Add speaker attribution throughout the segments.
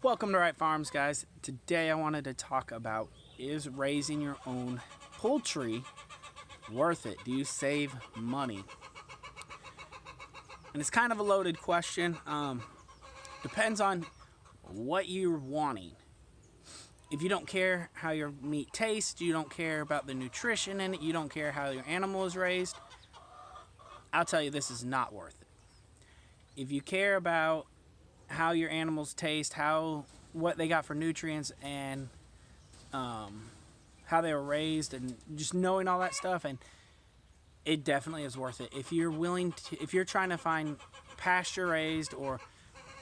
Speaker 1: Welcome to Wright Farms, guys. Today I wanted to talk about, is raising your own poultry worth it? Do you save money? And it's kind of a loaded question. Depends on what you're wanting. If you don't care how your meat tastes, you don't care about the nutrition in it, you don't care how your animal is raised, I'll tell you this is not worth it. If you care about how your animals taste, what they got for nutrients, and how they were raised, and just knowing all that stuff, and it definitely is worth it. If you're trying to find pasture raised or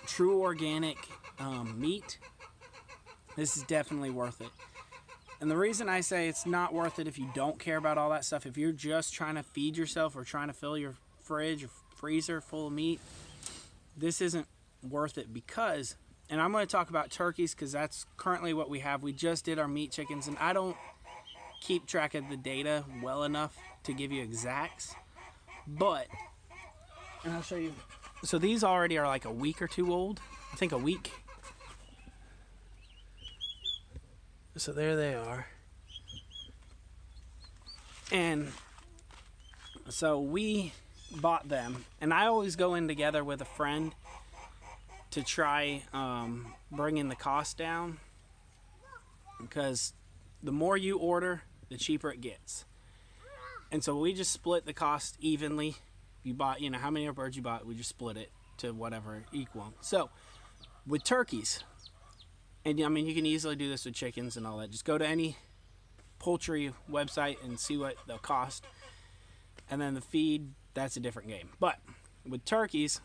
Speaker 1: true organic meat, this is definitely worth it. And the reason I say it's not worth it if you don't care about all that stuff, if you're just trying to feed yourself or trying to fill your fridge or freezer full of meat, this isn't worth it because, and I'm going to talk about turkeys because that's currently what we have. We just did our meat chickens, and I don't keep track of the data well enough to give you exacts, but, and I'll show you. So these already are like a week or two old. I think a week. So there they are. And so we bought them, and I always go in together with a friend to try bringing the cost down, because the more you order, the cheaper it gets. And so we just split the cost evenly. If you bought, how many birds you bought, we just split it to whatever equal. So with turkeys, and I mean, you can easily do this with chickens and all that. Just go to any poultry website and see what they'll cost. And then the feed, that's a different game. But with turkeys,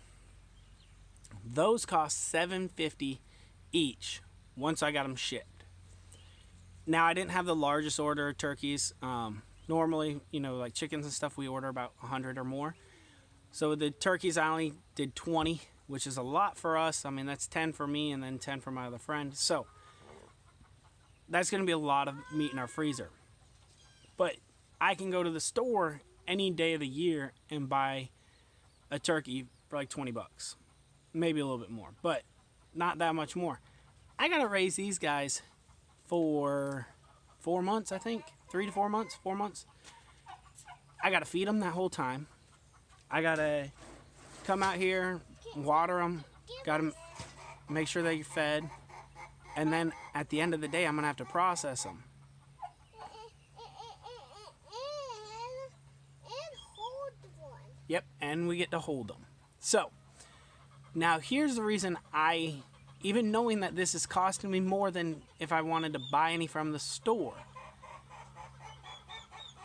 Speaker 1: those cost $7.50 each once I got them shipped. Now, I didn't have the largest order of turkeys. Normally, like chickens and stuff, we order about 100 or more. So with the turkeys, I only did 20, which is a lot for us. I mean, that's 10 for me and then 10 for my other friend. So that's going to be a lot of meat in our freezer. But I can go to the store any day of the year and buy a turkey for like 20 bucks. Maybe a little bit more, but not that much more. I got to raise these guys for 4 months, I think. 3 to 4 months, 4 months. I got to feed them that whole time. I got to come out here, water them, got to make sure they're fed. And then at the end of the day, I'm going to have to process them. Yep, and we get to hold them. So, now here's the reason even knowing that this is costing me more than if I wanted to buy any from the store.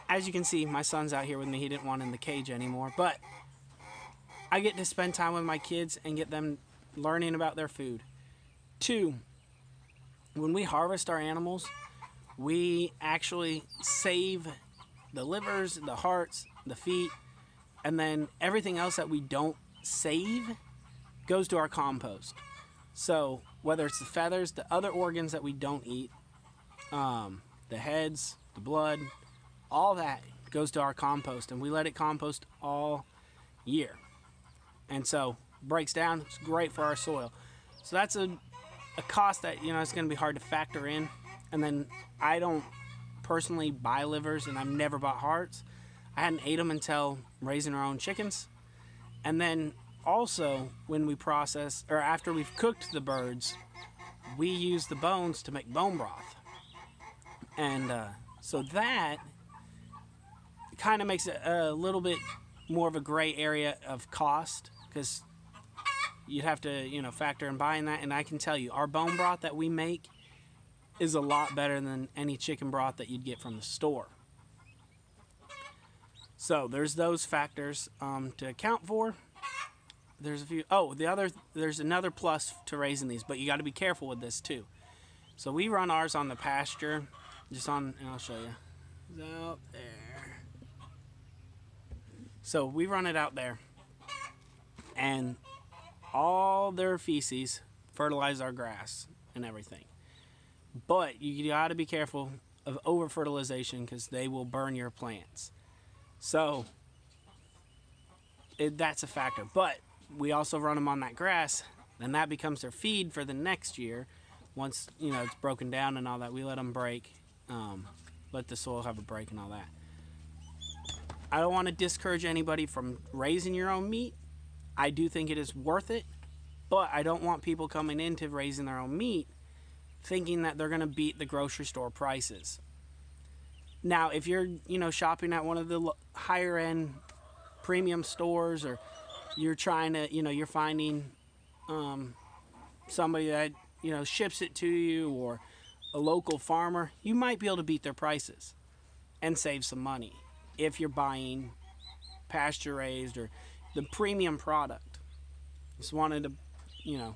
Speaker 1: As you can see, my son's out here with me. He didn't want in the cage anymore, but I get to spend time with my kids and get them learning about their food. 2, when we harvest our animals, we actually save the livers, the hearts, the feet, and then everything else that we don't save goes to our compost. So whether it's the feathers, the other organs that we don't eat, the heads, the blood, all that goes to our compost, and we let it compost all year. And so breaks down. It's great for our soil. So that's a cost that it's going to be hard to factor in. And then I don't personally buy livers, and I've never bought hearts. I hadn't ate them until raising our own chickens. And then also, when we process, or after we've cooked the birds, we use the bones to make bone broth. And so that kind of makes it a little bit more of a gray area of cost, because you'd have to, factor in buying that. And I can tell you, our bone broth that we make is a lot better than any chicken broth that you'd get from the store. So there's those factors to account for. There's a few. There's another plus to raising these, but you got to be careful with this too. So we run ours on the pasture, and I'll show you. It's out there. So we run it out there, and all their feces fertilize our grass and everything. But you got to be careful of over fertilization, because they will burn your plants. So that's a factor. But we also run them on that grass, Then that becomes their feed for the next year. Once, you know, it's broken down and all that, we let them break, let the soil have a break and all that. I don't want to discourage anybody from raising your own meat. I do think it is worth it, but I don't want people coming into raising their own meat thinking that they're going to beat the grocery store prices. Now, if you're, you know, shopping at one of the higher end premium stores, or you're trying to, you know, you're finding somebody that, you know, ships it to you, or a local farmer, you might be able to beat their prices and save some money if you're buying pasture raised or the premium product. Just wanted to, you know,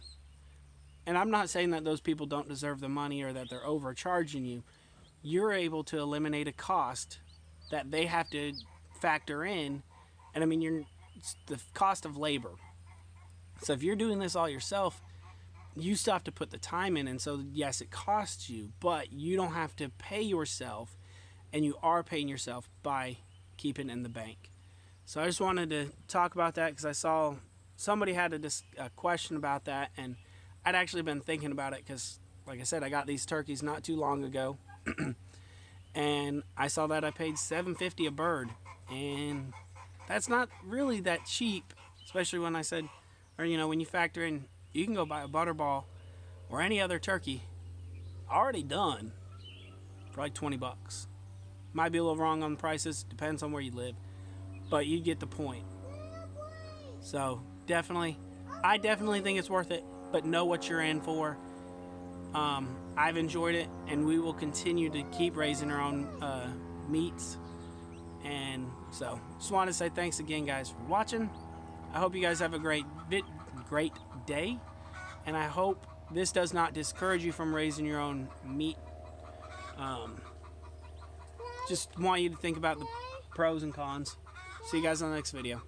Speaker 1: and I'm not saying that those people don't deserve the money or that they're overcharging you. You're able to eliminate a cost that they have to factor in, and I mean, it's the cost of labor. So if you're doing this all yourself, you still have to put the time in, and so yes, it costs you, but you don't have to pay yourself, and you are paying yourself by keeping it in the bank. So I just wanted to talk about that because I saw somebody had a question about that, and I'd actually been thinking about it because, like I said, I got these turkeys not too long ago, and I saw that I paid $7.50 a bird, and that's not really that cheap, especially when I said, or you know, when you factor in, you can go buy a butterball or any other turkey already done for like 20 bucks. Might be a little wrong on the prices, depends on where you live, but you get the point. So I definitely think it's worth it, but know what you're in for. I've enjoyed it, and we will continue to keep raising our own meats. And so just want to say thanks again, guys, for watching. I hope you guys have a great day, and I hope this does not discourage you from raising your own meat. Just want you to think about the pros and cons. See you guys on the next video.